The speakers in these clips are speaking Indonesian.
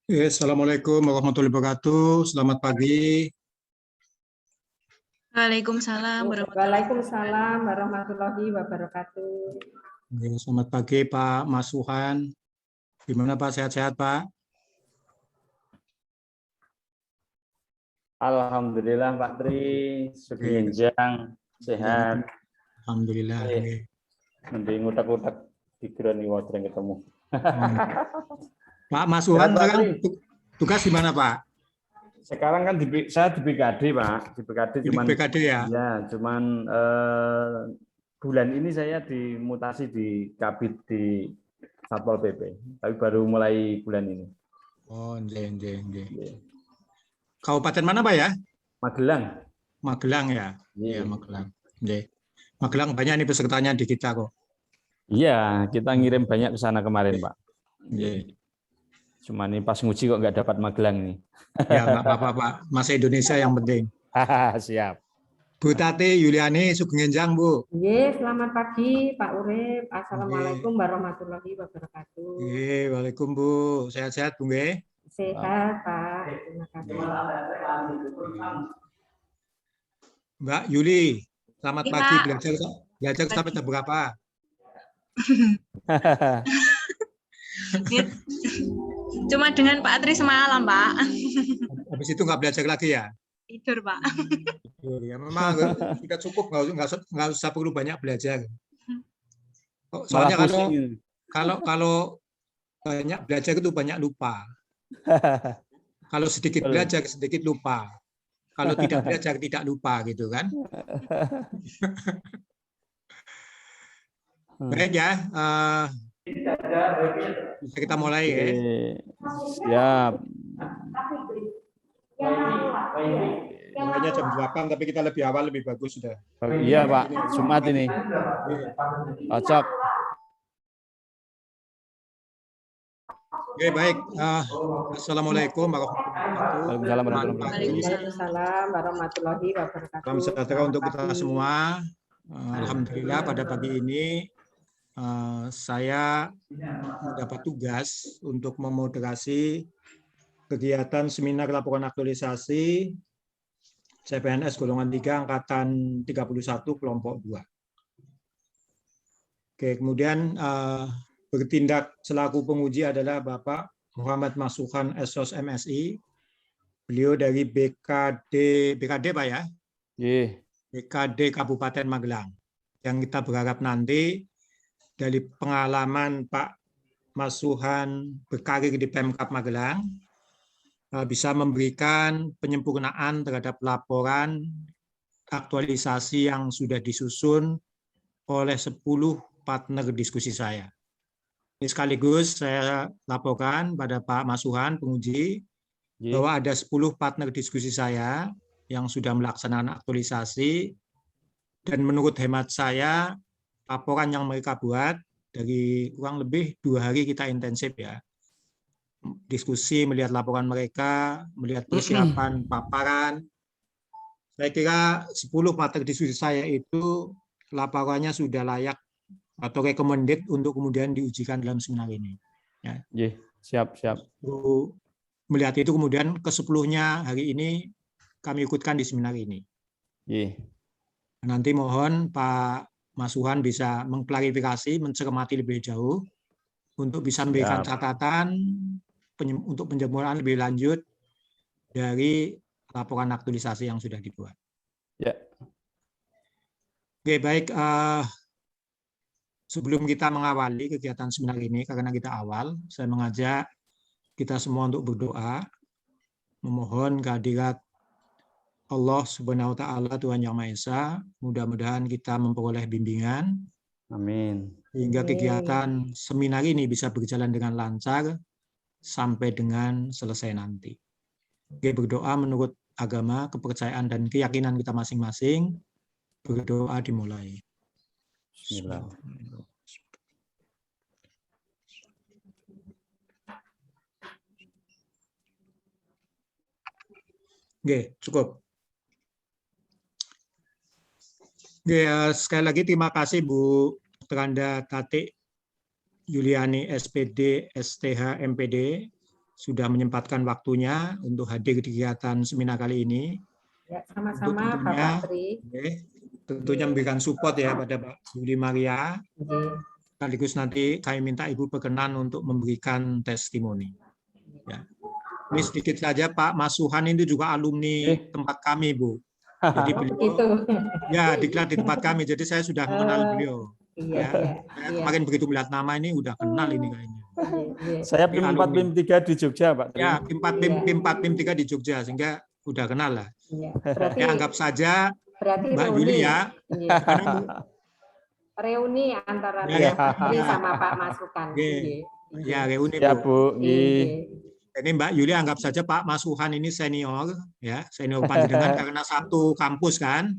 Assalamualaikum warahmatullahi wabarakatuh. Selamat pagi. Waalaikumsalam Waalaikumsalam warahmatullahi wabarakatuh. Selamat pagi Pak Mas Suhan. Gimana Pak? Sehat-sehat Pak? Alhamdulillah Pak Tri, Sugeng Enjang, sehat. Alhamdulillah. Mending utak-utak pikiran nih waktu ketemu. Pak Mas Suhan sekarang tugas di mana Pak? Sekarang kan saya di BKD Pak, di BKD cuman BKD ya? Ya, cuman bulan ini saya dimutasi di Kabid di Satpol PP, tapi baru mulai bulan ini. Oh, nggih. Kabupaten mana Pak ya? Magelang. Magelang ya? Iya, Magelang. Nggih. Magelang banyak nih pesertanya di kita kok. Iya, kita ngirim banyak ke sana kemarin, Pak. Nggih. Cuma ini pas nguji kok nggak dapat Magelang nih. Ya, nggak apa-apa Pak. Masa Indonesia yang penting. Siap. Bu Tati Yuliani Sugeng Enjang, Bu. Selamat pagi Pak Urip. Assalamualaikum warahmatullahi wabarakatuh. Waalaikumsalam Bu. Sehat-sehat Bu nggih? Sehat Pak. Terima kasih. Mbak Yuli, selamat pagi. Belajar sampai jam berapa? Cuma dengan Pak Tri semalam, Pak. Habis itu nggak belajar lagi ya? Tidur, Pak. Tidur ya, memang sudah cukup, nggak usah perlu banyak belajar. Soalnya kalau banyak belajar itu banyak lupa. Kalau sedikit belajar sedikit lupa. Kalau tidak belajar tidak lupa gitu kan? Baik ya. Bisa kita mulai ya. Siap. Mulainya jam 8, tapi kita lebih awal lebih bagus sudah. Iya Pak, Jumat ini. Cocok. Oke, baik. Assalamualaikum warahmatullahi wabarakatuh. Waalaikumsalam warahmatullahi wabarakatuh. Salam sejahtera untuk kita semua. Alhamdulillah pada pagi ini saya mendapat tugas untuk memoderasi kegiatan seminar laporan aktualisasi CPNS golongan 3 angkatan 31 kelompok 2. Oke, kemudian bertindak selaku penguji adalah Bapak Muhammad Mas Suhan SOS MSI. Beliau dari BKD Pak ya? BKD Kabupaten Magelang. Yang kita berharap nanti dari pengalaman Pak Mas Suhan berkarir di Pemkab Magelang bisa memberikan penyempurnaan terhadap laporan aktualisasi yang sudah disusun oleh 10 partner diskusi saya. Ini sekaligus saya laporkan pada Pak Mas Suhan, penguji, bahwa ada 10 partner diskusi saya yang sudah melaksanakan aktualisasi, dan menurut hemat saya, laporan yang mereka buat dari kurang lebih 2 hari kita intensif ya. Diskusi, melihat laporan mereka, melihat persiapan paparan. Saya kira 10 partner diskusi saya itu laporannya sudah layak atau recommended untuk kemudian diujikan dalam seminar ini. Ya. Siap. Melihat itu kemudian ke-10-nya hari ini kami ikutkan di seminar ini. Nanti mohon Pak Mas Suhan bisa mengklarifikasi, mencermati lebih jauh untuk bisa memberikan catatan untuk penjempuran lebih lanjut dari laporan aktualisasi yang sudah dibuat. Oke, baik. Sebelum kita mengawali kegiatan seminar ini, karena kita awal, saya mengajak kita semua untuk berdoa, memohon kehadirat Allah Subhanahu wa Ta'ala, Tuhan Yang Maha Esa. Mudah-mudahan kita memperoleh bimbingan. Amin. Sehingga kegiatan seminar ini bisa berjalan dengan lancar sampai dengan selesai nanti. Oke, berdoa menurut agama, kepercayaan, dan keyakinan kita masing-masing. Berdoa dimulai. Bismillah. Oke, cukup. Oke, sekali lagi terima kasih Bu Dr. Tati Yuliani SPD STH MPD sudah menyempatkan waktunya untuk hadir di kegiatan seminar kali ini. Ya, sama-sama Bapak Tri. Tentunya memberikan support ya pada Pak Yuli Maria. Sekaligus nanti kami minta Ibu berkenan untuk memberikan testimoni. Ya. Ini sedikit saja Pak Mas Suhan itu juga alumni tempat kami, Bu. Jadi beliau ya diklat di tempat kami, jadi saya sudah mengenal beliau. Saya kemarin begitu melihat nama ini udah kenal ini kayaknya. Saya PIM 4 PIM 3 di Jogja, Pak. Ya, PIM 4 PIM 3 di Jogja, sehingga udah kenal lah. Berarti, ya anggap saja berarti Mbak reuni, Yuli ya. Reuni antara Pak Tri sama Pak Masukan. Ya, reuni ya, Bu. Ini Mbak Yuli anggap saja Pak Masuhan ini senior, ya senior panjenengan karena satu kampus kan,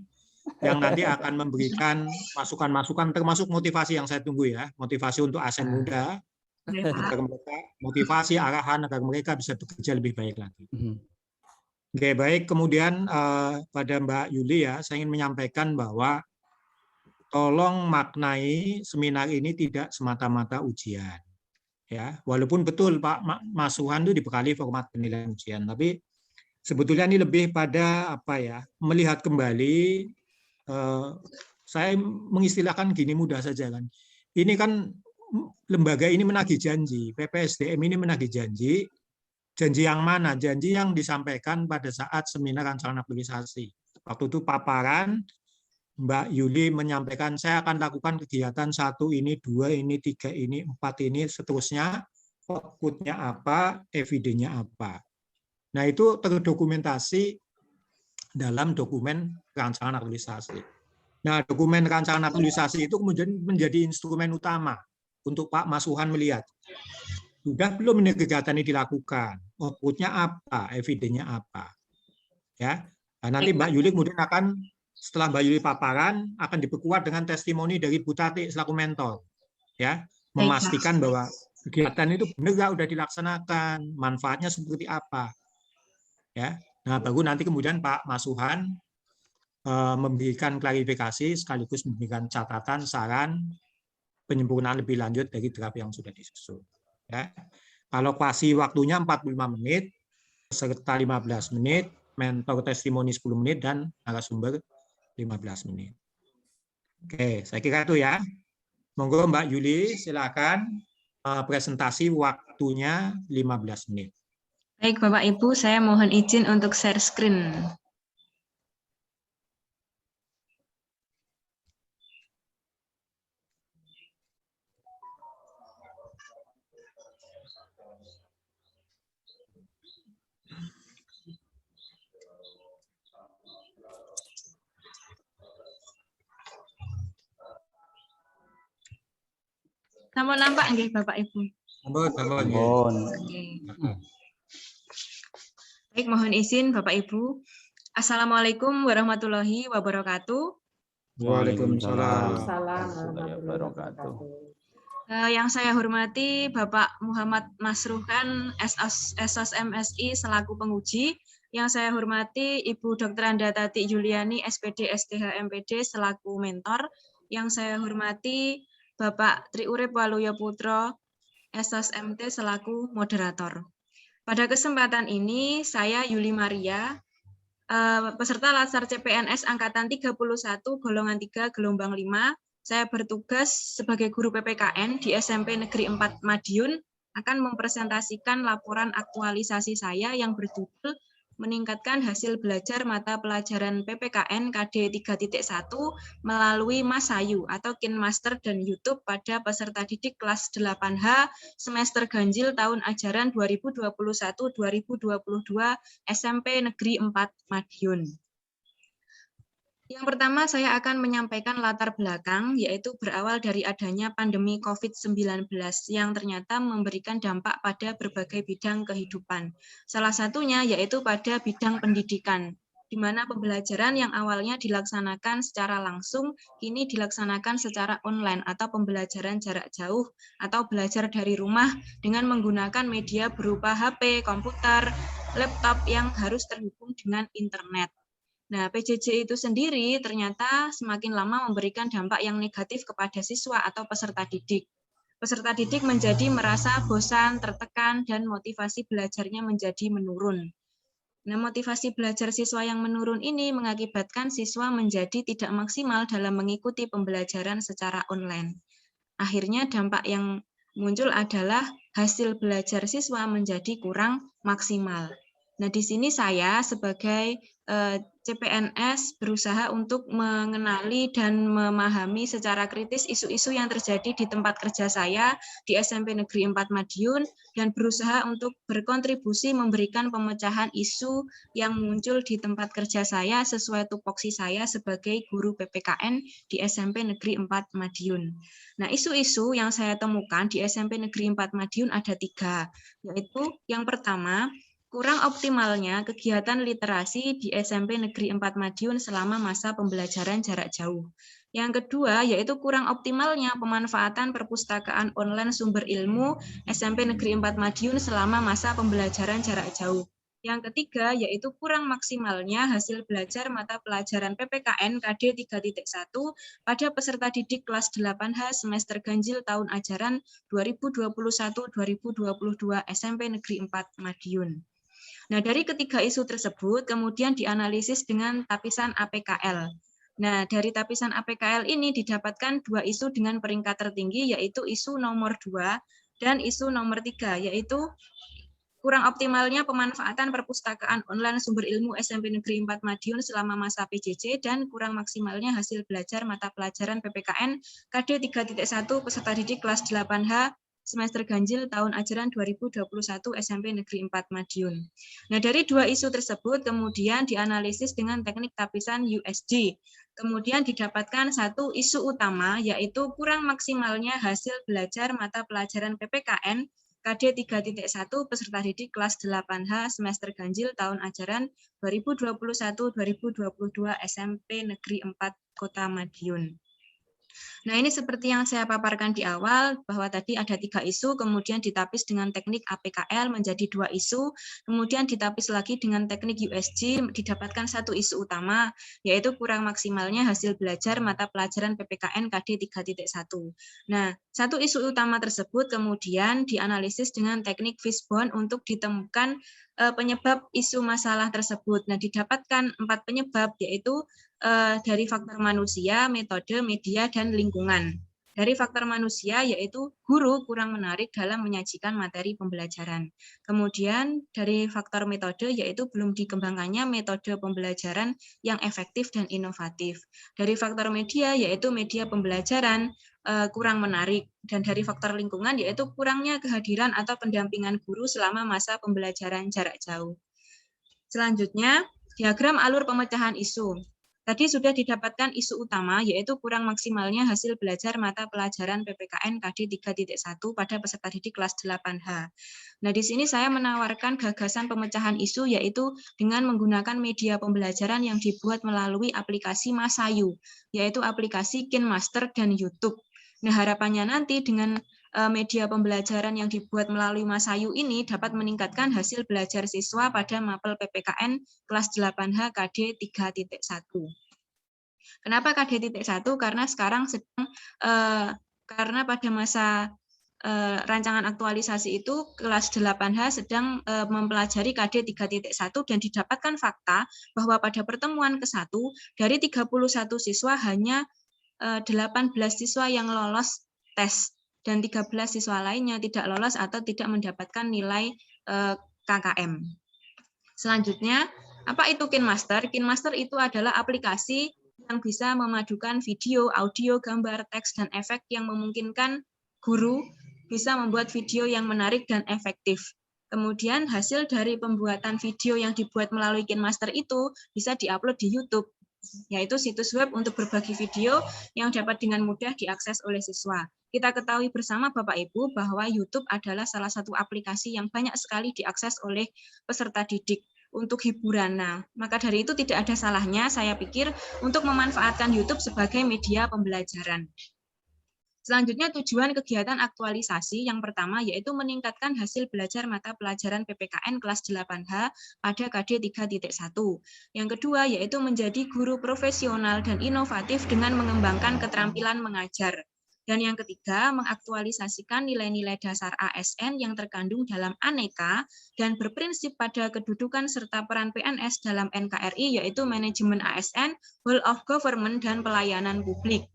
yang nanti akan memberikan masukan-masukan termasuk motivasi yang saya tunggu ya, motivasi untuk ASN muda, agar mereka motivasi arahan agar mereka bisa bekerja lebih baik lagi. Oke, baik. Kemudian pada Mbak Yuli ya, saya ingin menyampaikan bahwa tolong maknai seminar ini tidak semata-mata ujian. Ya, walaupun betul Pak Mas Suhan itu dibekali format penilaian ujian, tapi sebetulnya ini lebih pada apa ya? Melihat kembali. Saya mengistilahkan gini mudah saja kan. Ini kan lembaga ini menagih janji, PPSDM ini menagih janji. Janji yang mana? Janji yang disampaikan pada saat seminar rancangan aplikasi. Waktu itu paparan Mbak Yuli menyampaikan saya akan lakukan kegiatan 1 ini, 2 ini, 3 ini, 4 ini, seterusnya. Outputnya apa, evidennya apa. Nah itu terdokumentasi dalam dokumen rancangan aktualisasi. Nah dokumen rancangan aktualisasi itu kemudian menjadi instrumen utama untuk Pak Mas Suhan melihat. Sudah belum ini kegiatan ini dilakukan, outputnya apa, evidennya apa. Ya, nah, nanti Mbak Yuli kemudian akan setelah Mbak Yuli paparan akan diperkuat dengan testimoni dari Bu Tati selaku mentor, ya, memastikan bahwa kegiatan itu benar sudah dilaksanakan, manfaatnya seperti apa, ya. Nah, baru nanti kemudian Pak Mas Suhan memberikan klarifikasi sekaligus memberikan catatan, saran, penyempurnaan lebih lanjut dari draft yang sudah disusun. Ya. Alokasi waktunya 45 menit, peserta 15 menit, mentor testimoni 10 menit, dan narasumber 15 menit. Oke, saya kira itu ya. Monggo Mbak Yuli, silakan presentasi waktunya 15 menit. Baik Bapak Ibu, saya mohon izin untuk share screen. Sampun nampak nggih Bapak Ibu? Sampun. Baik, mohon izin Bapak Ibu. Assalamualaikum warahmatullahi wabarakatuh. Waalaikumsalam warahmatullahi wabarakatuh. Yang saya hormati Bapak Muhammad Masruhan, SOS MSI selaku penguji. Yang saya hormati Ibu Dr. Anda Tati Juliani, SPD, STH, MPD selaku mentor. Yang saya hormati Bapak Triurip Waluyo Putro, SOS MT selaku moderator. Pada kesempatan ini, saya Yuli Maria, peserta Latsar CPNS Angkatan 31, Golongan 3, Gelombang 5. Saya bertugas sebagai guru PPKN di SMP Negeri 4 Madiun, akan mempresentasikan laporan aktualisasi saya yang berjudul meningkatkan hasil belajar mata pelajaran PPKN KD 3.1 melalui Masayu atau KinMaster dan YouTube pada peserta didik kelas 8H semester ganjil tahun ajaran 2021-2022 SMP Negeri 4 Madiun. Yang pertama, saya akan menyampaikan latar belakang, yaitu berawal dari adanya pandemi COVID-19 yang ternyata memberikan dampak pada berbagai bidang kehidupan. Salah satunya yaitu pada bidang pendidikan, di mana pembelajaran yang awalnya dilaksanakan secara langsung, kini dilaksanakan secara online atau pembelajaran jarak jauh atau belajar dari rumah dengan menggunakan media berupa HP, komputer, laptop yang harus terhubung dengan internet. Nah, PJJ itu sendiri ternyata semakin lama memberikan dampak yang negatif kepada siswa atau peserta didik. peserta didik menjadi merasa bosan, tertekan, dan motivasi belajarnya menjadi menurun. Nah, motivasi belajar siswa yang menurun ini mengakibatkan siswa menjadi tidak maksimal dalam mengikuti pembelajaran secara online. Akhirnya dampak yang muncul adalah hasil belajar siswa menjadi kurang maksimal. Nah, di sini saya sebagai CPNS berusaha untuk mengenali dan memahami secara kritis isu-isu yang terjadi di tempat kerja saya di SMP Negeri 4 Madiun dan berusaha untuk berkontribusi memberikan pemecahan isu yang muncul di tempat kerja saya sesuai tupoksi saya sebagai guru PPKN di SMP Negeri 4 Madiun. Nah, isu-isu yang saya temukan di SMP Negeri 4 Madiun ada 3, yaitu yang pertama, kurang optimalnya kegiatan literasi di SMP Negeri 4 Madiun selama masa pembelajaran jarak jauh. Yang kedua, yaitu kurang optimalnya pemanfaatan perpustakaan online sumber ilmu SMP Negeri 4 Madiun selama masa pembelajaran jarak jauh. Yang ketiga, yaitu kurang maksimalnya hasil belajar mata pelajaran PPKN KD 3.1 pada peserta didik kelas 8H semester ganjil tahun ajaran 2021-2022 SMP Negeri 4 Madiun. Nah, dari ketiga isu tersebut kemudian dianalisis dengan tapisan APKL. Nah, dari tapisan APKL ini didapatkan 2 isu dengan peringkat tertinggi, yaitu isu nomor 2 dan isu nomor 3, yaitu kurang optimalnya pemanfaatan perpustakaan online sumber ilmu SMP Negeri 4 Madiun selama masa PJJ dan kurang maksimalnya hasil belajar mata pelajaran PPKN KD 3.1 peserta didik kelas 8H semester ganjil tahun ajaran 2021 SMP Negeri 4 Madiun. Nah, dari 2 isu tersebut kemudian dianalisis dengan teknik tapisan USD. Kemudian didapatkan 1 isu utama, yaitu kurang maksimalnya hasil belajar mata pelajaran PPKN KD 3.1 peserta didik kelas 8H semester ganjil tahun ajaran 2021-2022 SMP Negeri 4 Kota Madiun. Nah, ini seperti yang saya paparkan di awal, bahwa tadi ada 3 isu, kemudian ditapis dengan teknik APKL menjadi 2 isu, kemudian ditapis lagi dengan teknik USG, didapatkan 1 isu utama, yaitu kurang maksimalnya hasil belajar mata pelajaran PPKN KD 3.1. Nah, 1 isu utama tersebut kemudian dianalisis dengan teknik Fishbone untuk ditemukan penyebab isu masalah tersebut. Nah, didapatkan 4 penyebab, yaitu dari faktor manusia, metode, media, dan lingkungan. Dari faktor manusia, yaitu guru kurang menarik dalam menyajikan materi pembelajaran. Kemudian dari faktor metode, yaitu belum dikembangkannya metode pembelajaran yang efektif dan inovatif. Dari faktor media, yaitu media pembelajaran kurang menarik. Dan dari faktor lingkungan, yaitu kurangnya kehadiran atau pendampingan guru selama masa pembelajaran jarak jauh. Selanjutnya, diagram alur pemecahan isu. Tadi sudah didapatkan isu utama, yaitu kurang maksimalnya hasil belajar mata pelajaran PPKN KD 3.1 pada peserta didik kelas 8H. Nah, di sini saya menawarkan gagasan pemecahan isu, yaitu dengan menggunakan media pembelajaran yang dibuat melalui aplikasi Masayu, yaitu aplikasi KinMaster dan YouTube. Nah, harapannya nanti dengan media pembelajaran yang dibuat melalui Masayu ini dapat meningkatkan hasil belajar siswa pada mapel PPKN kelas 8H KD 3.1. Kenapa KD 1? Karena sekarang sedang karena pada masa rancangan aktualisasi itu kelas 8H sedang mempelajari KD 3.1 dan didapatkan fakta bahwa pada pertemuan ke-1 dari 31 siswa hanya 18 siswa yang lolos tes dan 13 siswa lainnya tidak lolos atau tidak mendapatkan nilai KKM. Selanjutnya, apa itu KinMaster? KinMaster itu adalah aplikasi yang bisa memadukan video, audio, gambar, teks, dan efek yang memungkinkan guru bisa membuat video yang menarik dan efektif. Kemudian hasil dari pembuatan video yang dibuat melalui KinMaster itu bisa diupload di YouTube, yaitu situs web untuk berbagi video yang dapat dengan mudah diakses oleh siswa. Kita ketahui bersama Bapak Ibu bahwa YouTube adalah salah satu aplikasi yang banyak sekali diakses oleh peserta didik untuk hiburan. Nah, maka dari itu tidak ada salahnya saya pikir untuk memanfaatkan YouTube sebagai media pembelajaran. Selanjutnya tujuan kegiatan aktualisasi yang pertama yaitu meningkatkan hasil belajar mata pelajaran PPKN kelas 8H pada KD 3.1. Yang kedua yaitu menjadi guru profesional dan inovatif dengan mengembangkan keterampilan mengajar. Dan yang ketiga, mengaktualisasikan nilai-nilai dasar ASN yang terkandung dalam Aneka dan berprinsip pada kedudukan serta peran PNS dalam NKRI, yaitu manajemen ASN, whole of government, dan pelayanan publik.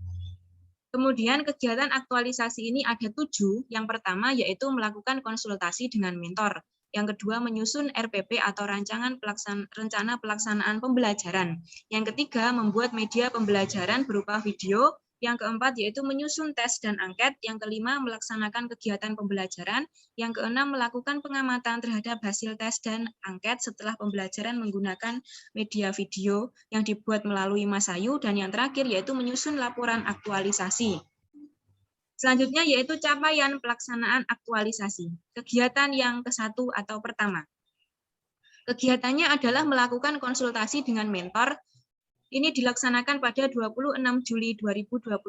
Kemudian kegiatan aktualisasi ini ada 7. Yang pertama yaitu melakukan konsultasi dengan mentor. Yang kedua, menyusun RPP atau rencana pelaksanaan pembelajaran. Yang ketiga, membuat media pembelajaran berupa video. Yang keempat, yaitu menyusun tes dan angket. Yang kelima, melaksanakan kegiatan pembelajaran. Yang keenam, melakukan pengamatan terhadap hasil tes dan angket setelah pembelajaran menggunakan media video yang dibuat melalui Masayu. Dan yang terakhir, yaitu menyusun laporan aktualisasi. Selanjutnya yaitu capaian pelaksanaan aktualisasi. Kegiatan yang ke-1 atau pertama. Kegiatannya adalah melakukan konsultasi dengan mentor. Ini dilaksanakan pada 26 Juli 2021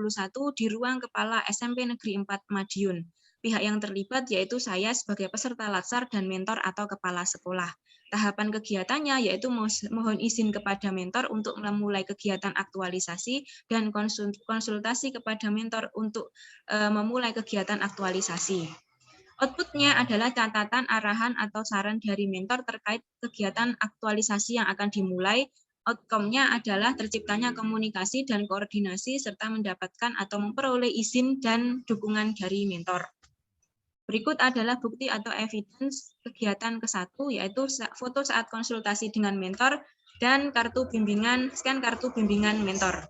di ruang Kepala SMP Negeri 4 Madiun. Pihak yang terlibat yaitu saya sebagai peserta latsar dan mentor atau kepala sekolah. Tahapan kegiatannya yaitu mohon izin kepada mentor untuk memulai kegiatan aktualisasi dan konsultasi kepada mentor untuk memulai kegiatan aktualisasi. Outputnya adalah catatan, arahan, atau saran dari mentor terkait kegiatan aktualisasi yang akan dimulai. Outcome-nya adalah terciptanya komunikasi dan koordinasi serta mendapatkan atau memperoleh izin dan dukungan dari mentor. Berikut adalah bukti atau evidence kegiatan ke-1, yaitu foto saat konsultasi dengan mentor dan kartu bimbingan, scan kartu bimbingan mentor.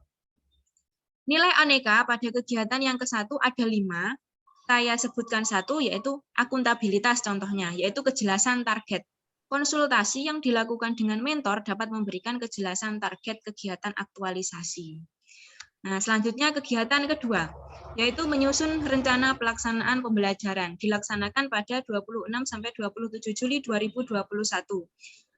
Nilai aneka pada kegiatan yang ke-1 ada 5. Saya sebutkan 1, yaitu akuntabilitas contohnya, yaitu kejelasan target. Konsultasi yang dilakukan dengan mentor dapat memberikan kejelasan target kegiatan aktualisasi. Nah, selanjutnya kegiatan kedua, yaitu menyusun rencana pelaksanaan pembelajaran. Dilaksanakan pada 26-27 Juli 2021.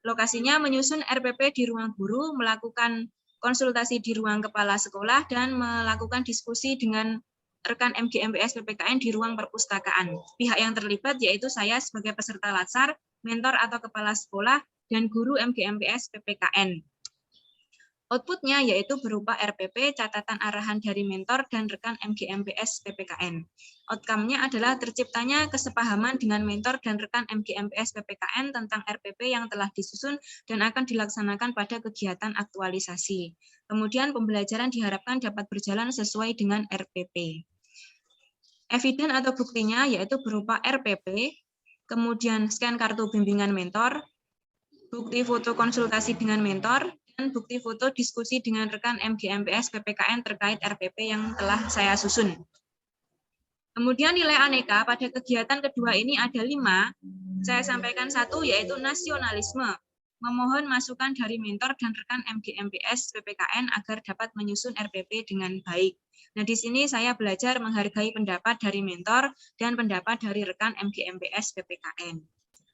Lokasinya menyusun RPP di ruang guru, melakukan konsultasi di ruang kepala sekolah, dan melakukan diskusi dengan rekan MGMPS PPKN di ruang perpustakaan. Pihak yang terlibat yaitu saya sebagai peserta latsar, mentor atau kepala sekolah, dan guru MGMPS PPKN. Outputnya yaitu berupa RPP, catatan arahan dari mentor, dan rekan MGMPS PPKN. Outcome-nya adalah terciptanya kesepahaman dengan mentor dan rekan MGMPS PPKN tentang RPP yang telah disusun dan akan dilaksanakan pada kegiatan aktualisasi. Kemudian pembelajaran diharapkan dapat berjalan sesuai dengan RPP. Eviden atau buktinya yaitu berupa RPP, kemudian scan kartu bimbingan mentor, bukti foto konsultasi dengan mentor, dan bukti foto diskusi dengan rekan MGMPS PPKN terkait RPP yang telah saya susun. Kemudian nilai aneka pada kegiatan kedua ini ada 5. Saya sampaikan 1 yaitu nasionalisme. Memohon masukan dari mentor dan rekan MGMPS PPKN agar dapat menyusun RPP dengan baik. Nah, di sini saya belajar menghargai pendapat dari mentor dan pendapat dari rekan MGMPS PPKN.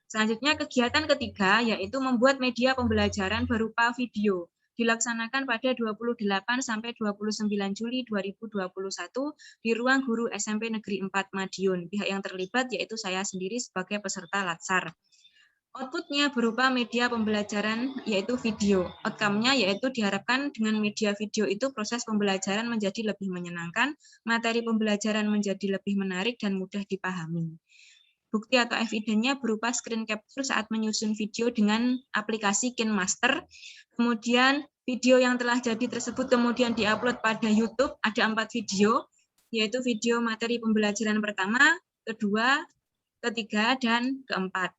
Selanjutnya kegiatan ketiga yaitu membuat media pembelajaran berupa video. Dilaksanakan pada 28-29 Juli 2021 di ruang guru SMP Negeri 4 Madiun. Pihak yang terlibat yaitu saya sendiri sebagai peserta latsar. Outputnya berupa media pembelajaran yaitu video. Outcome-nya yaitu diharapkan dengan media video itu proses pembelajaran menjadi lebih menyenangkan, materi pembelajaran menjadi lebih menarik dan mudah dipahami. Bukti atau evidennya berupa screen capture saat menyusun video dengan aplikasi KineMaster. Kemudian video yang telah jadi tersebut kemudian diupload pada YouTube. Ada 4 video, yaitu video materi pembelajaran pertama, kedua, ketiga, dan keempat.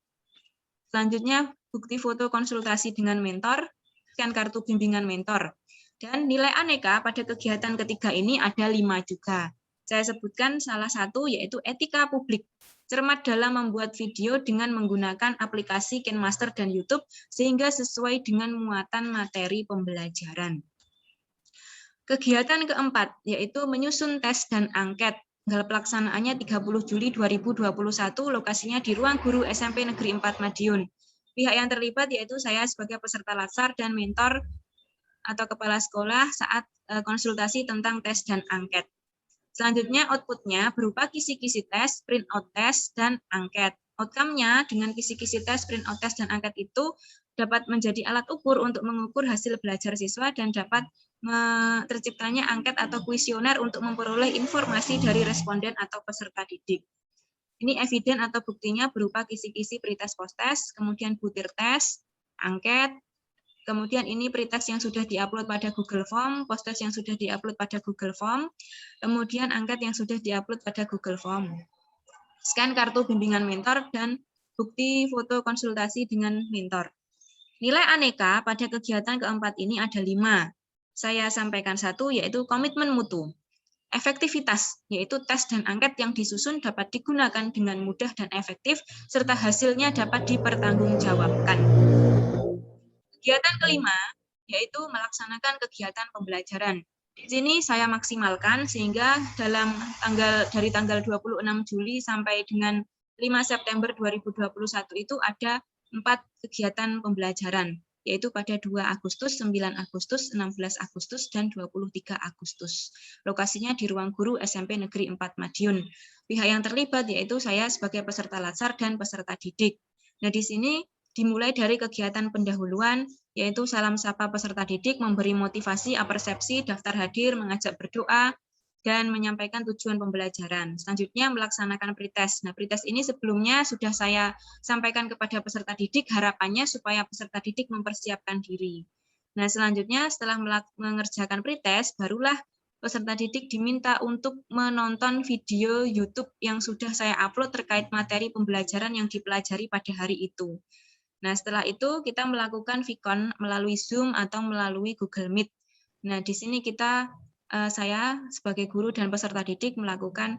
Selanjutnya, bukti foto konsultasi dengan mentor, scan kartu bimbingan mentor. Dan nilai aneka pada kegiatan ketiga ini ada 5 juga. Saya sebutkan salah satu yaitu etika publik. Cermat dalam membuat video dengan menggunakan aplikasi KineMaster dan YouTube sehingga sesuai dengan muatan materi pembelajaran. Kegiatan keempat yaitu menyusun tes dan angket. Tanggal pelaksanaannya 30 Juli 2021, lokasinya di ruang guru SMP Negeri 4 Madiun. Pihak yang terlibat yaitu saya sebagai peserta latsar dan mentor atau kepala sekolah saat konsultasi tentang tes dan angket. Selanjutnya outputnya berupa kisi-kisi tes, print out tes, dan angket. Outcome-nya dengan kisi-kisi tes, print out tes, dan angket itu dapat menjadi alat ukur untuk mengukur hasil belajar siswa dan dapat terciptanya angket atau kuesioner untuk memperoleh informasi dari responden atau peserta didik. Ini eviden atau buktinya berupa kisi-kisi pretest posttest, kemudian butir tes, angket, kemudian ini pretest yang sudah diupload pada Google Form, posttest yang sudah diupload pada Google Form, kemudian angket yang sudah diupload pada Google Form. Scan kartu bimbingan mentor dan bukti foto konsultasi dengan mentor. Nilai aneka pada kegiatan keempat ini ada 5. Saya sampaikan 1, yaitu komitmen mutu. Efektivitas, yaitu tes dan angket yang disusun dapat digunakan dengan mudah dan efektif, serta hasilnya dapat dipertanggungjawabkan. Kegiatan kelima, yaitu melaksanakan kegiatan pembelajaran. Di sini saya maksimalkan sehingga dari tanggal 26 Juli sampai dengan 5 September 2021 itu ada 4 kegiatan pembelajaran, yaitu pada 2 Agustus, 9 Agustus, 16 Agustus, dan 23 Agustus. Lokasinya di Ruang Guru SMP Negeri 4 Madiun. Pihak yang terlibat yaitu saya sebagai peserta latsar dan peserta didik. Nah, di sini dimulai dari kegiatan pendahuluan, yaitu salam sapa peserta didik, memberi motivasi, apersepsi, daftar hadir, mengajak berdoa, dan menyampaikan tujuan pembelajaran. Selanjutnya melaksanakan pretest. Nah, pretest ini sebelumnya sudah saya sampaikan kepada peserta didik, harapannya supaya peserta didik mempersiapkan diri. Nah, selanjutnya setelah mengerjakan pretest, barulah peserta didik diminta untuk menonton video YouTube yang sudah saya upload terkait materi pembelajaran yang dipelajari pada hari itu. Nah, setelah itu kita melakukan Vicon melalui Zoom atau melalui Google Meet. Nah, di sini saya sebagai guru dan peserta didik melakukan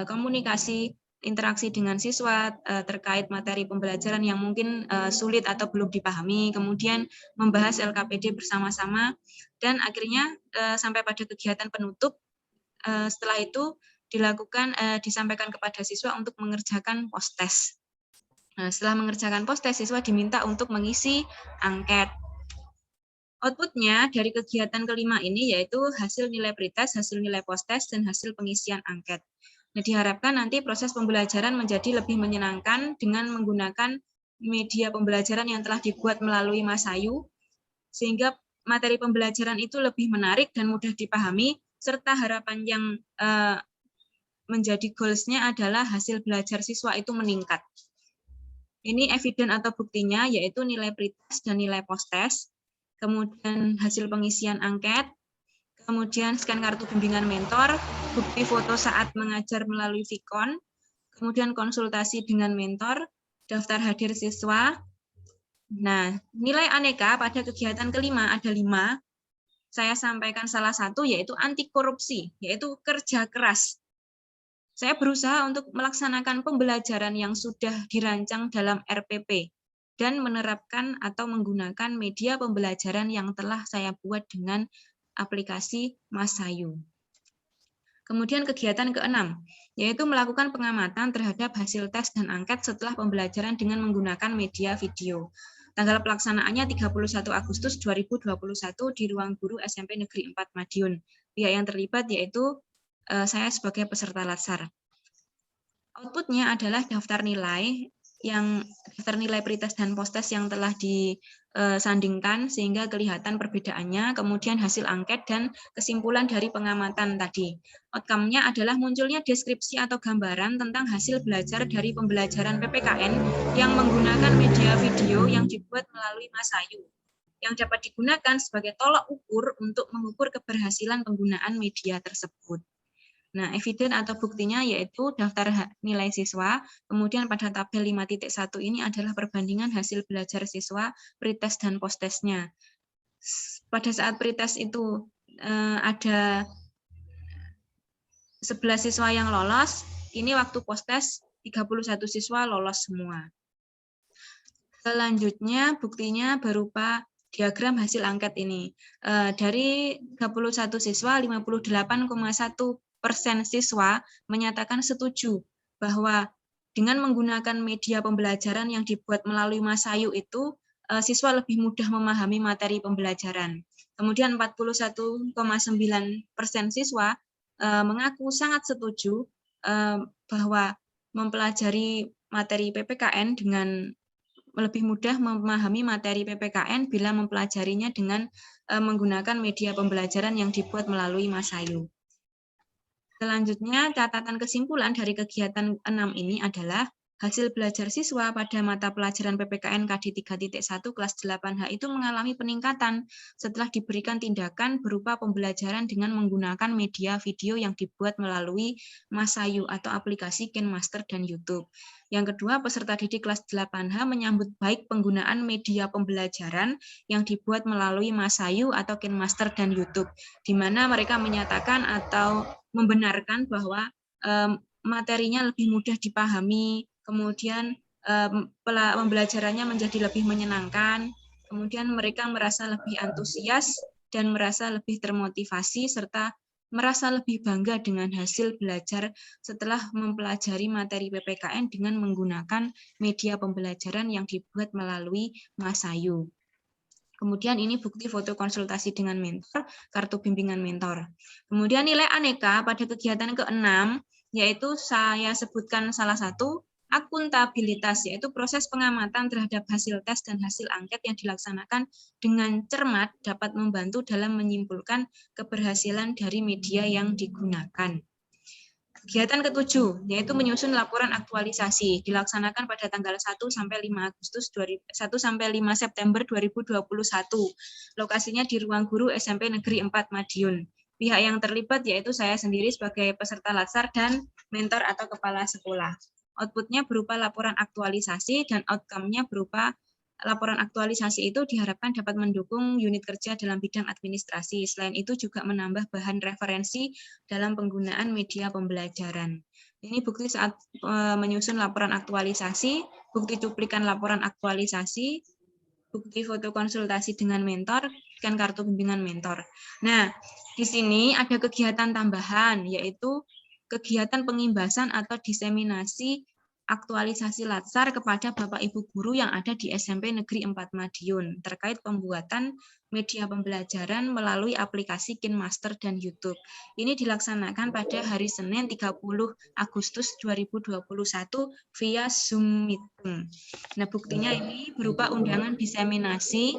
komunikasi, interaksi dengan siswa terkait materi pembelajaran yang mungkin sulit atau belum dipahami, kemudian membahas LKPD bersama-sama, dan akhirnya sampai pada kegiatan penutup. Setelah itu disampaikan kepada siswa untuk mengerjakan post-test. Nah, setelah mengerjakan post-test, siswa diminta untuk mengisi angket. Outputnya dari kegiatan kelima ini yaitu hasil nilai pretest, hasil nilai post-test, dan hasil pengisian angket. Nah, diharapkan nanti proses pembelajaran menjadi lebih menyenangkan dengan menggunakan media pembelajaran yang telah dibuat melalui Masayu, sehingga materi pembelajaran itu lebih menarik dan mudah dipahami, serta harapan yang menjadi goals-nya adalah hasil belajar siswa itu meningkat. Ini eviden atau buktinya, yaitu nilai pretest dan nilai post-test, kemudian hasil pengisian angket, kemudian scan kartu bimbingan mentor, bukti foto saat mengajar melalui Vicon, kemudian konsultasi dengan mentor, daftar hadir siswa. Nah, nilai aneka pada kegiatan kelima ada 5. Saya sampaikan salah satu, yaitu anti korupsi, yaitu kerja keras. Saya berusaha untuk melaksanakan pembelajaran yang sudah dirancang dalam RPP dan menerapkan atau menggunakan media pembelajaran yang telah saya buat dengan aplikasi Masayu. Kemudian kegiatan ke-6, yaitu melakukan pengamatan terhadap hasil tes dan angket setelah pembelajaran dengan menggunakan media video. Tanggal pelaksanaannya 31 Agustus 2021 di Ruang Guru SMP Negeri 4 Madiun. Pihak yang terlibat yaitu saya sebagai peserta latsar. Outputnya adalah daftar nilai pretest dan post-test yang telah disandingkan sehingga kelihatan perbedaannya, kemudian hasil angket dan kesimpulan dari pengamatan tadi. Outcome-nya adalah munculnya deskripsi atau gambaran tentang hasil belajar dari pembelajaran PPKN yang menggunakan media video yang dibuat melalui Masayu, yang dapat digunakan sebagai tolak ukur untuk mengukur keberhasilan penggunaan media tersebut. Nah, eviden atau buktinya yaitu daftar nilai siswa, kemudian pada tabel 5.1 ini adalah perbandingan hasil belajar siswa, pretest dan post-testnya. Pada saat pretest itu ada 11 siswa yang lolos, ini waktu post-test 31 siswa lolos semua. Selanjutnya buktinya berupa diagram hasil angket ini. Dari 31 siswa, 58,1% siswa menyatakan setuju bahwa dengan menggunakan media pembelajaran yang dibuat melalui Masayu itu, siswa lebih mudah memahami materi pembelajaran. Kemudian 41,9% siswa mengaku sangat setuju bahwa mempelajari materi PPKN dengan lebih mudah memahami materi PPKN bila mempelajarinya dengan menggunakan media pembelajaran yang dibuat melalui Masayu. Selanjutnya, catatan kesimpulan dari kegiatan 6 ini adalah hasil belajar siswa pada mata pelajaran PPKN KD 3.1 kelas 8H itu mengalami peningkatan setelah diberikan tindakan berupa pembelajaran dengan menggunakan media video yang dibuat melalui Masayu atau aplikasi KineMaster dan YouTube. Yang kedua, peserta didik kelas 8H menyambut baik penggunaan media pembelajaran yang dibuat melalui Masayu atau KineMaster dan YouTube, di mana mereka menyatakan atau membenarkan bahwa materinya lebih mudah dipahami, kemudian pembelajarannya menjadi lebih menyenangkan, kemudian mereka merasa lebih antusias dan merasa lebih termotivasi, serta merasa lebih bangga dengan hasil belajar setelah mempelajari materi PPKN dengan menggunakan media pembelajaran yang dibuat melalui Masayu. Kemudian ini bukti foto konsultasi dengan mentor, kartu bimbingan mentor. Kemudian nilai aneka pada kegiatan ke-6, yaitu saya sebutkan salah satu, akuntabilitas, yaitu proses pengamatan terhadap hasil tes dan hasil angket yang dilaksanakan dengan cermat dapat membantu dalam menyimpulkan keberhasilan dari media yang digunakan. Kegiatan ke-7, yaitu menyusun laporan aktualisasi, dilaksanakan pada tanggal 1 sampai 5 September 2021. Lokasinya di Ruang Guru SMP Negeri 4 Madiun. Pihak yang terlibat yaitu saya sendiri sebagai peserta latsar dan mentor atau kepala sekolah. Outputnya berupa laporan aktualisasi dan outcome-nya berupa laporan aktualisasi itu diharapkan dapat mendukung unit kerja dalam bidang administrasi. Selain itu juga menambah bahan referensi dalam penggunaan media pembelajaran. Ini bukti saat menyusun laporan aktualisasi, bukti cuplikan laporan aktualisasi, bukti foto konsultasi dengan mentor, dan kartu bimbingan mentor. Nah, di sini ada kegiatan tambahan, yaitu kegiatan pengimbasan atau diseminasi aktualisasi latsar kepada Bapak Ibu guru yang ada di SMP Negeri 4 Madiun terkait pembuatan media pembelajaran melalui aplikasi KineMaster dan YouTube. Ini dilaksanakan pada hari Senin 30 Agustus 2021 via Zoom Meeting. Nah, buktinya ini berupa undangan diseminasi,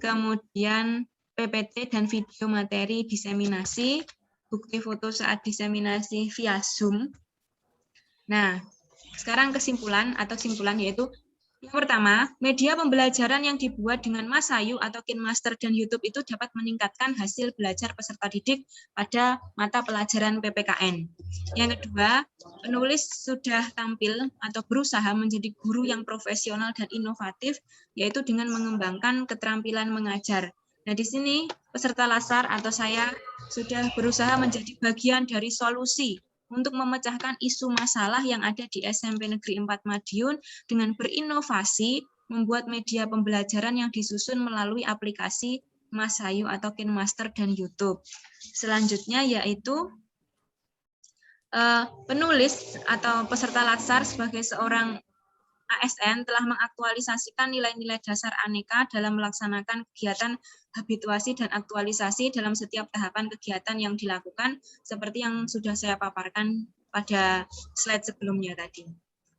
kemudian PPT dan video materi diseminasi, bukti foto saat diseminasi via Zoom. Nah, sekarang kesimpulan atau simpulan yaitu yang pertama, media pembelajaran yang dibuat dengan Masayu atau KineMaster dan YouTube itu dapat meningkatkan hasil belajar peserta didik pada mata pelajaran PPKN. Yang kedua, penulis sudah tampil atau berusaha menjadi guru yang profesional dan inovatif, yaitu dengan mengembangkan keterampilan mengajar. Nah, di sini peserta latsar atau saya sudah berusaha menjadi bagian dari solusi untuk memecahkan isu masalah yang ada di SMP Negeri 4 Madiun dengan berinovasi membuat media pembelajaran yang disusun melalui aplikasi Masayu atau KineMaster dan YouTube. Selanjutnya yaitu penulis atau peserta latsar sebagai seorang ASN telah mengaktualisasikan nilai-nilai dasar aneka dalam melaksanakan kegiatan habituasi dan aktualisasi dalam setiap tahapan kegiatan yang dilakukan, seperti yang sudah saya paparkan pada slide sebelumnya tadi.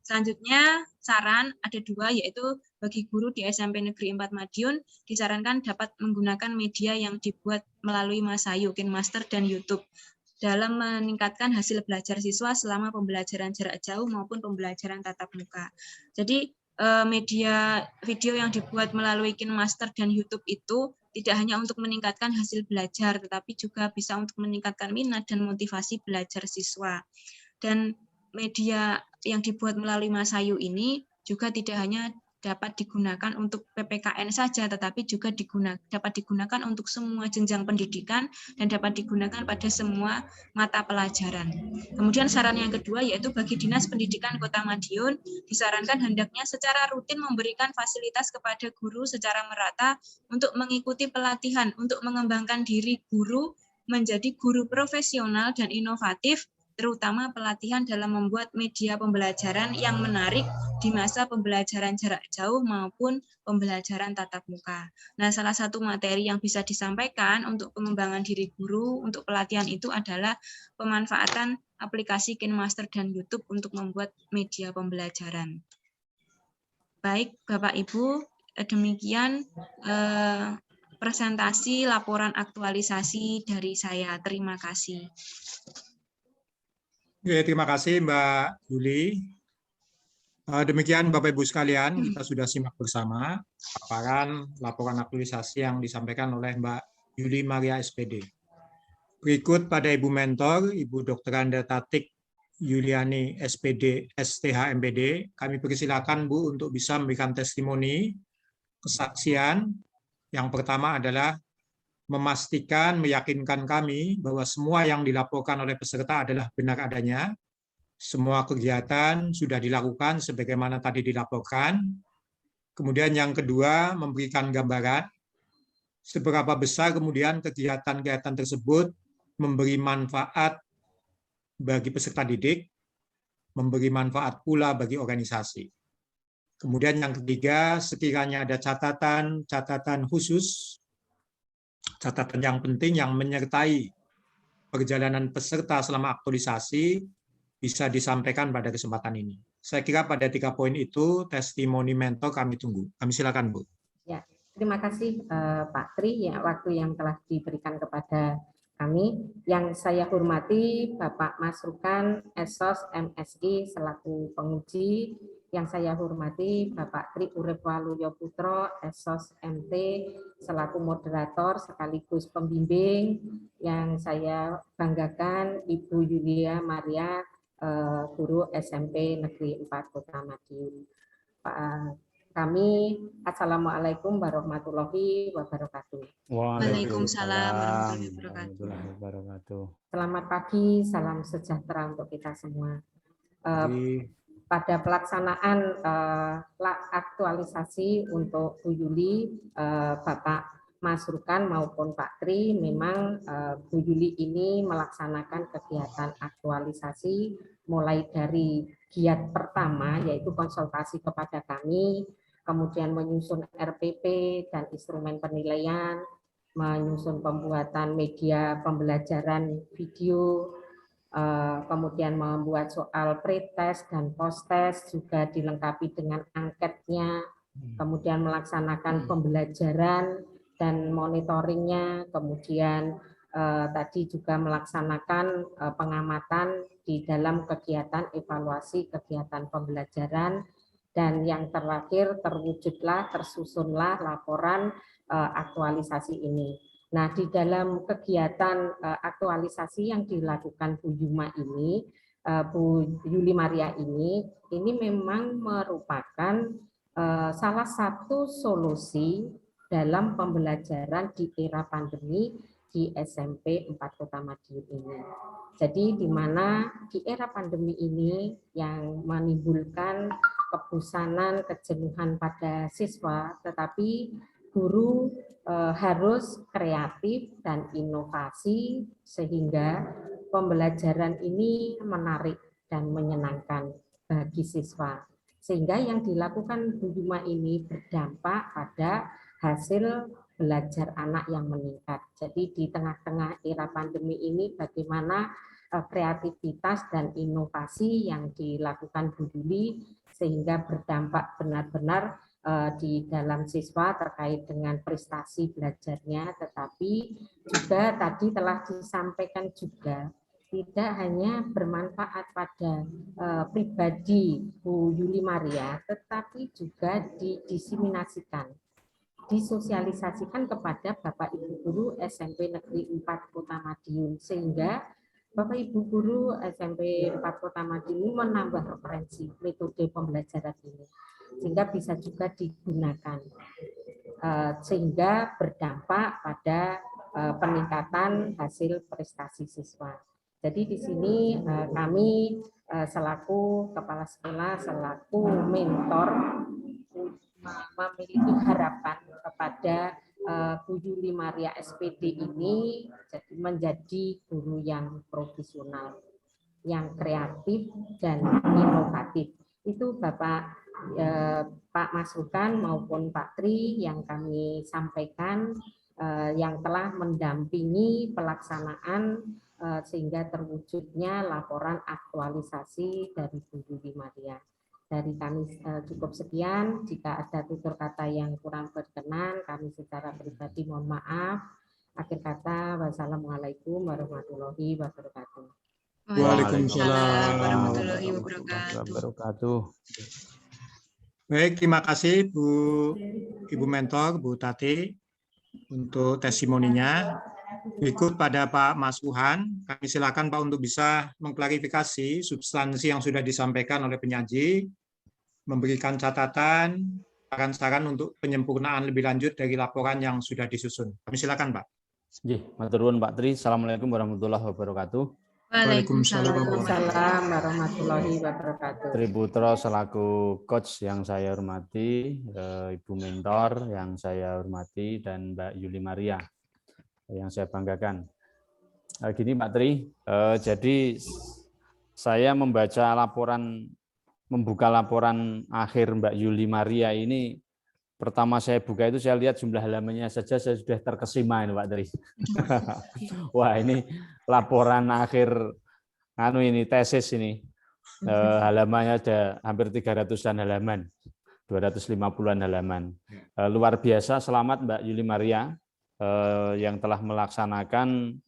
Selanjutnya, saran ada 2, yaitu bagi guru di SMP Negeri 4 Madiun, disarankan dapat menggunakan media yang dibuat melalui Masayu, KineMaster, dan YouTube dalam meningkatkan hasil belajar siswa selama pembelajaran jarak jauh maupun pembelajaran tatap muka. Jadi media video yang dibuat melalui KineMaster dan YouTube itu tidak hanya untuk meningkatkan hasil belajar, tetapi juga bisa untuk meningkatkan minat dan motivasi belajar siswa. Dan media yang dibuat melalui Masayu ini juga tidak hanya dapat digunakan untuk PPKN saja, tetapi juga dapat digunakan untuk semua jenjang pendidikan dan dapat digunakan pada semua mata pelajaran. Kemudian saran yang kedua yaitu bagi Dinas Pendidikan Kota Madiun, disarankan hendaknya secara rutin memberikan fasilitas kepada guru secara merata untuk mengikuti pelatihan untuk mengembangkan diri guru menjadi guru profesional dan inovatif, terutama pelatihan dalam membuat media pembelajaran yang menarik di masa pembelajaran jarak jauh maupun pembelajaran tatap muka. Nah, salah satu materi yang bisa disampaikan untuk pengembangan diri guru untuk pelatihan itu adalah pemanfaatan aplikasi KineMaster dan YouTube untuk membuat media pembelajaran. Baik, Bapak Ibu, demikian presentasi laporan aktualisasi dari saya. Terima kasih. Oke, terima kasih Mbak Yuli. Demikian Bapak Ibu sekalian, kita sudah simak bersama paparan laporan aktualisasi yang disampaikan oleh Mbak Yuli Maria SPD. Berikut pada Ibu Mentor, Ibu Dr. Anda Tatik Yuliani SPD, STH MPD, kami persilakan Bu untuk bisa memberikan testimoni, kesaksian. Yang pertama adalah memastikan, meyakinkan kami bahwa semua yang dilaporkan oleh peserta adalah benar adanya. Semua kegiatan sudah dilakukan sebagaimana tadi dilaporkan. Kemudian yang kedua, memberikan gambaran seberapa besar kemudian kegiatan-kegiatan tersebut memberi manfaat bagi peserta didik, memberi manfaat pula bagi organisasi. Kemudian yang ketiga, sekiranya ada catatan khusus, catatan yang penting yang menyertai perjalanan peserta selama aktualisasi, bisa disampaikan pada kesempatan ini. Saya kira pada 3 poin itu testimoni mentor kami tunggu. Kami silakan, Bu. Ya, terima kasih Pak Tri ya waktu yang telah diberikan kepada kami. Yang saya hormati Bapak Masrukan Esos MSI selaku penguji. Yang saya hormati Bapak Tri Urip Waluyo Putro Esos MT selaku moderator sekaligus pembimbing. Yang saya banggakan Ibu Yulia Maria guru SMP Negeri 4 Kota Madiun. Kami Assalamualaikum warahmatullahi wabarakatuh. Waalaikumsalam warahmatullahi wabarakatuh. Selamat pagi, salam sejahtera untuk kita semua. Pada pelaksanaan aktualisasi untuk Bu Yuli, Bapak Masrukan maupun Pak Tri, memang Bu Yuli ini melaksanakan kegiatan aktualisasi mulai dari giat pertama yaitu konsultasi kepada kami, kemudian menyusun RPP dan instrumen penilaian, menyusun pembuatan media pembelajaran video, kemudian membuat soal pretest dan post-test, juga dilengkapi dengan angketnya, kemudian melaksanakan pembelajaran dan monitoringnya, kemudian tadi juga melaksanakan pengamatan di dalam kegiatan evaluasi kegiatan pembelajaran, dan yang terakhir tersusunlah laporan aktualisasi ini. Nah, di dalam kegiatan aktualisasi yang dilakukan Bu Yuma ini, Bu Yuli Maria ini memang merupakan salah satu solusi dalam pembelajaran di era pandemi di SMP 4 Kota Madiun ini. Jadi di mana di era pandemi ini yang menimbulkan kebosanan, kejenuhan pada siswa, tetapi guru harus kreatif dan inovasi sehingga pembelajaran ini menarik dan menyenangkan bagi siswa. Sehingga yang dilakukan Bu Yuma ini berdampak pada hasil belajar anak yang meningkat. Jadi di tengah-tengah era pandemi ini bagaimana kreativitas dan inovasi yang dilakukan Bu Yuli sehingga berdampak benar-benar di dalam siswa terkait dengan prestasi belajarnya, tetapi juga tadi telah disampaikan juga tidak hanya bermanfaat pada pribadi Bu Yuli Maria, tetapi juga didiseminasikan, disosialisasikan kepada Bapak Ibu Guru SMP Negeri 4 Kota Madiun, sehingga Bapak Ibu Guru SMP 4 Kota Madiun menambah referensi metode pembelajaran ini, sehingga bisa juga digunakan, sehingga berdampak pada peningkatan hasil prestasi siswa. Jadi di sini kami selaku kepala sekolah, selaku mentor, memiliki harapan kepada Bu Yuli Maria SPD ini menjadi guru yang profesional, yang kreatif dan inovatif. Itu Bapak Pak Masrukan maupun Pak Tri yang kami sampaikan, yang telah mendampingi pelaksanaan sehingga terwujudnya laporan aktualisasi dari Bu Yuli Maria. Dari kami cukup sekian. Jika ada tutur kata yang kurang berkenan, kami secara pribadi mohon maaf. Akhir kata, wassalamualaikum warahmatullahi wabarakatuh. Waalaikumsalam warahmatullahi wabarakatuh. Baik, terima kasih Ibu Mentor, Bu Tati, untuk testimoninya. Berikut pada Pak Mas Uhan, kami silakan Pak untuk bisa mengklarifikasi substansi yang sudah disampaikan oleh penyaji, memberikan catatan, saran-saran untuk penyempurnaan lebih lanjut dari laporan yang sudah disusun. Kami silakan Pak. Matur nuwun Pak Tri. Assalamualaikum warahmatullahi wabarakatuh. Waalaikumsalam warahmatullahi wabarakatuh. Tri Putra selaku coach yang saya hormati, Ibu Mentor yang saya hormati, dan Mbak Yuli Maria yang saya banggakan. Gini Pak Tri, jadi saya membuka laporan akhir Mbak Yuli Maria ini, pertama saya buka itu saya lihat jumlah halamannya saja saya sudah terkesima ini Pak Tri. Wah, ini laporan akhir ini tesis ini. Halamannya ada hampir 300-an halaman. 250-an halaman. Luar biasa, selamat Mbak Yuli Maria yang telah melaksanakan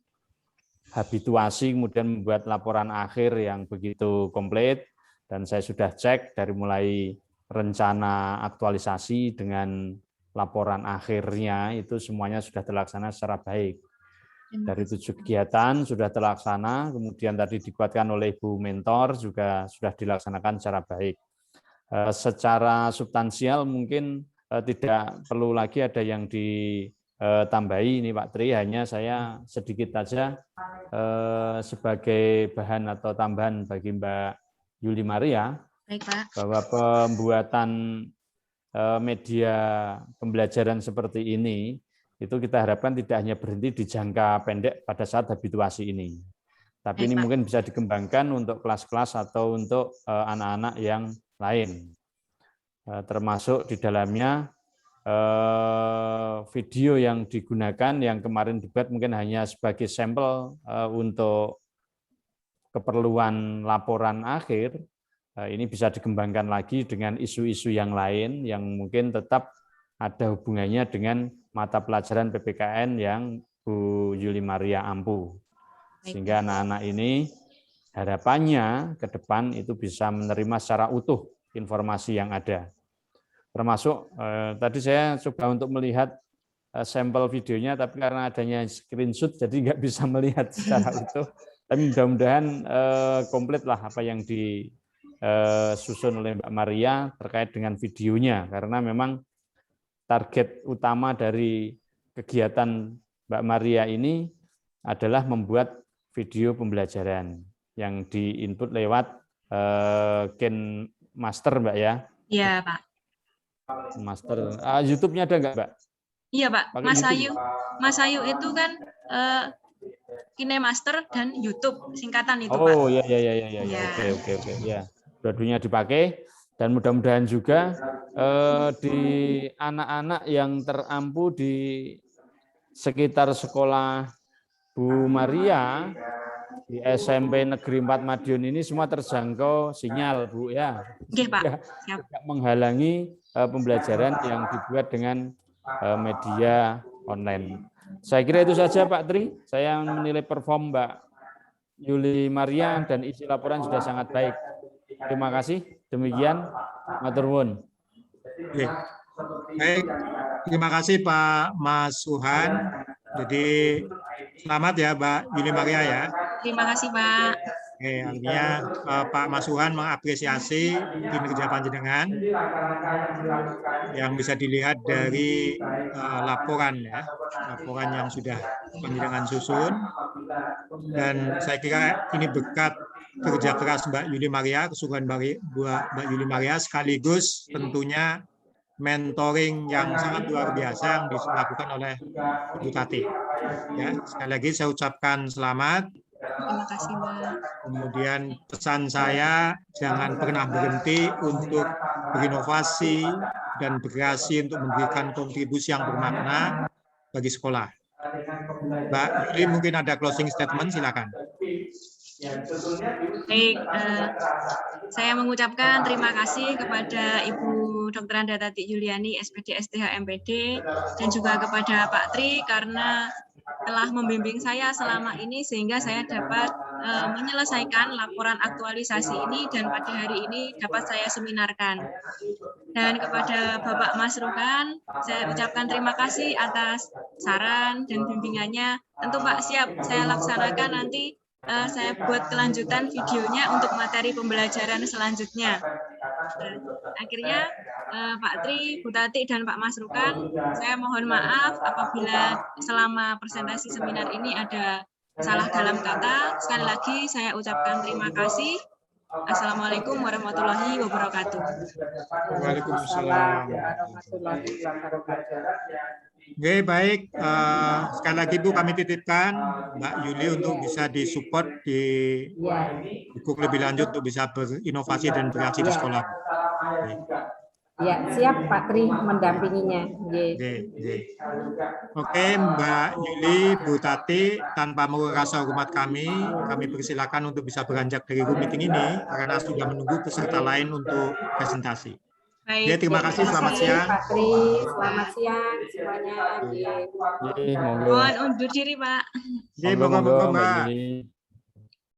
habituasi kemudian membuat laporan akhir yang begitu komplit, dan saya sudah cek dari mulai rencana aktualisasi dengan laporan akhirnya itu semuanya sudah terlaksana secara baik. Dari 7 kegiatan sudah terlaksana, kemudian tadi dikuatkan oleh Ibu Mentor juga sudah dilaksanakan secara baik. Secara substansial mungkin tidak perlu lagi ada yang ditambahi ini Pak Tri, hanya saya sedikit saja sebagai bahan atau tambahan bagi Mbak Yuli Maria. Baik, Pak. Bahwa pembuatan media pembelajaran seperti ini itu kita harapkan tidak hanya berhenti di jangka pendek pada saat habituasi ini, tapi ini mungkin bisa dikembangkan untuk kelas-kelas atau untuk anak-anak yang lain, termasuk di dalamnya video yang digunakan yang kemarin dibuat mungkin hanya sebagai sampel untuk keperluan laporan akhir. Ini bisa dikembangkan lagi dengan isu-isu yang lain yang mungkin tetap ada hubungannya dengan mata pelajaran PPKN yang Bu Yuli Maria ampu. Sehingga anak-anak ini harapannya ke depan itu bisa menerima secara utuh informasi yang ada. Termasuk tadi saya coba untuk melihat sampel videonya, tapi karena adanya screenshot jadi nggak bisa melihat secara utuh. Tapi mudah-mudahan komplit lah apa yang disusun oleh Mbak Maria terkait dengan videonya, karena memang target utama dari kegiatan Mbak Maria ini adalah membuat video pembelajaran yang diinput lewat Ken Master, Mbak ya? Iya, Pak. Master. YouTube-nya ada nggak, Mbak? Iya, Pak. Mas Ayu itu kan KineMaster dan YouTube singkatan itu, Pak. Oh, iya. Oke. Ya. Dua-duanya dipakai. Dan mudah-mudahan juga di anak-anak yang terampu di sekitar sekolah Bu Maria di SMP Negeri 4 Madiun ini semua terjangkau sinyal, Bu ya. Oke, Pak. Siap. Tidak menghalangi pembelajaran yang dibuat dengan media online. Saya kira itu saja Pak Tri. Saya menilai perform Mbak Yuli Maria dan isi laporan sudah sangat baik. Terima kasih. Demikian, matur nuwun. Baik, terima kasih Pak Mas Suhan. Jadi selamat ya Mbak Yuli Maria ya. Terima kasih Pak. Artinya Pak Mas Suhan mengapresiasi kinerja panjenengan yang bisa dilihat dari laporan ya, laporan yang sudah panjenengan susun. Dan saya kira ini berkat kerja keras Mbak Yuli Maria, kesungguhan Mbak Yuli Maria, sekaligus tentunya mentoring yang sangat luar biasa yang dilakukan oleh Ibu Tati. Ya, sekali lagi saya ucapkan selamat. Terima kasih, Mbak. Kemudian pesan saya, jangan pernah berhenti untuk berinovasi dan berkreasi untuk memberikan kontribusi yang bermakna bagi sekolah. Mbak Yuli mungkin ada closing statement, silakan. Baik, saya mengucapkan terima kasih kepada Ibu Dr. Anda Tati Juliani, SPD, STH, MPD, dan juga kepada Pak Tri karena telah membimbing saya selama ini sehingga saya dapat menyelesaikan laporan aktualisasi ini dan pada hari ini dapat saya seminarkan. Dan kepada Bapak Mas Ruhan, saya ucapkan terima kasih atas saran dan bimbingannya. Tentu Pak siap, saya laksanakan nanti. Saya buat kelanjutan videonya untuk materi pembelajaran selanjutnya. Akhirnya Pak Tri, Bu Tati, dan Pak Mas Rukan, saya mohon maaf apabila selama presentasi seminar ini ada salah dalam kata. Sekali lagi saya ucapkan terima kasih. Assalamualaikum warahmatullahi wabarakatuh. Waalaikumsalam warahmatullahi wabarakatuh. Oke, baik. Sekali lagi Bu, kami titipkan Mbak Yuli untuk bisa disupport di buku lebih lanjut untuk bisa berinovasi dan beraksi di sekolah. Ya, siap Pak Tri mendampinginya. Oke, Mbak Yuli, Bu Tati, tanpa merasa hormat kami persilakan untuk bisa beranjak dari room meeting ini karena sudah menunggu peserta lain untuk presentasi. Baik. Ya, terima kasih. Selamat siang. Pak Tri, selamat siang semuanya. Mohon undur diri, Pak. Monggo, Mbak Yuli.